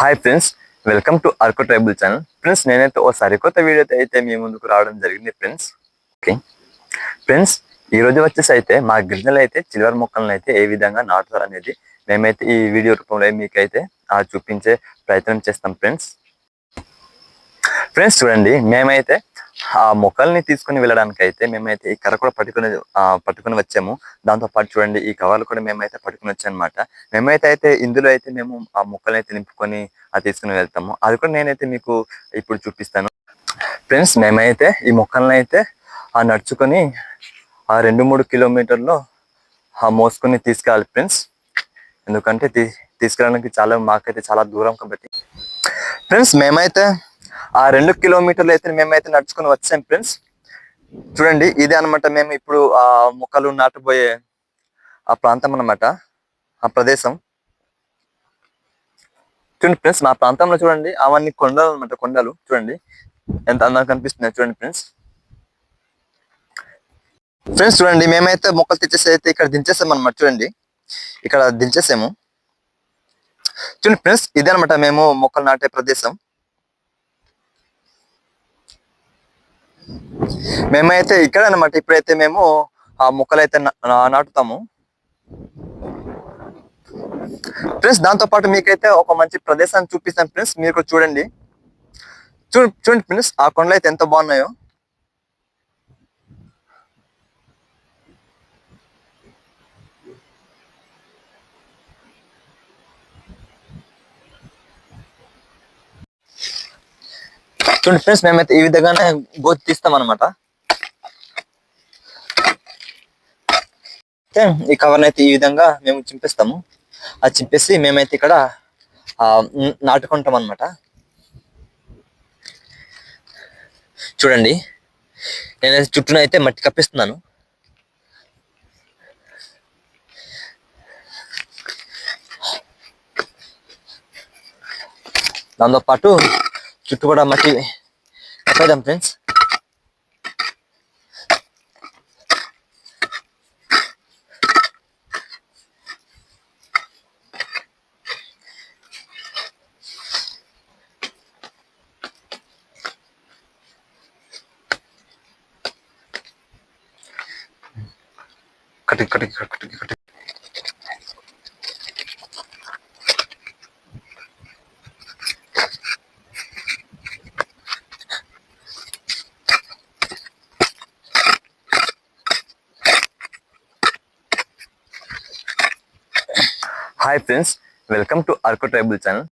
Hi friends, welcome to Araku tribal channel. Friends, నేనైతే ఓ సరికొత్త వీడియోతో అయితే మీ ముందుకు రావడం జరిగింది ఫ్రెండ్స్. ఓకే ఫ్రెండ్స్, ఈ రోజు వచ్చేసి అయితే మా గిరిజనులు అయితే చిల్వర్ మొక్కలను అయితే ఏ విధంగా నాటుతారు అనేది మేమైతే ఈ వీడియో రూపంలో మీకైతే చూపించే ప్రయత్నం చేస్తాం ఫ్రెండ్స్. ఫ్రెండ్స్ చూడండి, మేమైతే ఆ మొక్కల్ని తీసుకుని వెళ్ళడానికి అయితే మేమైతే ఈ కర్ర కూడా పట్టుకుని వచ్చాము. దాంతో పాటు చూడండి, ఈ కవర్లు కూడా మేమైతే పట్టుకుని వచ్చాము అనమాట. మేమైతే ఇందులో అయితే మేము ఆ మొక్కల్ని అయితే నింపుకొని తీసుకుని వెళ్తాము. అది కూడా నేనైతే మీకు ఇప్పుడు చూపిస్తాను. ఫ్రెండ్స్, మేమైతే ఈ మొక్కల్ని అయితే నడుచుకొని 2-3 కిలోమీటర్లు మోసుకొని తీసుకెళ్ళాలి ఫ్రెండ్స్. ఎందుకంటే తీసుకెళ్ళడానికి మాకైతే చాలా దూరం కాబట్టి. ఫ్రెండ్స్, మేమైతే 2 కిలోమీటర్లు అయితే మేమైతే నడుచుకొని వచ్చాం ఫ్రెండ్స్. చూడండి, ఇదే అనమాట మేము ఇప్పుడు మొక్కలు నాటబోయే ఆ ప్రాంతం అనమాట, ఆ ప్రదేశం. చూడండి ఫ్రెండ్స్, మా ప్రాంతంలో చూడండి అవన్నీ కొండలు అనమాట. కొండలు చూడండి ఎంత అందంగా కనిపిస్తున్నాయి. చూడండి ఫ్రెండ్స్. చూడండి, మేమైతే మొక్కలు తెచ్చేసి అయితే ఇక్కడ దించేసాం అనమాట. చూడండి, ఇక్కడ దించేసాము. చూడండి ఫ్రెండ్స్, ఇదే అనమాట మేము మొక్కలు నాటే ప్రదేశం. మేమైతే ఇక్కడ అనమాట ఇప్పుడైతే మేము ఆ మొక్కలు అయితే నాటుతాము ఫ్రెండ్స్. దాంతో పాటు మీకైతే ఒక మంచి ప్రదేశాన్ని చూపిస్తాను ఫ్రెండ్స్. మీరు చూడండి చూడండి ఫ్రెండ్స్, ఆ కొండలు అయితే ఎంత బాగున్నాయో. చూడండి ఫ్రెండ్స్, మేమైతే ఈ విధంగానే గోతి తీస్తాం అనమాట. ఈ కవర్ని అయితే ఈ విధంగా మేము చింపేస్తాము. అది చింపేసి మేమైతే ఇక్కడ నాటుకుంటాం అనమాట. చూడండి, నేనైతే చుట్టూనైతే అయితే మట్టి కప్పిస్తున్నాను. దాంతో పాటు చుట్టూ కూడా మట్టి కప్పేద్దాం ఫ్రెండ్స్. కట్టి hi friends, welcome to Araku tribal channel.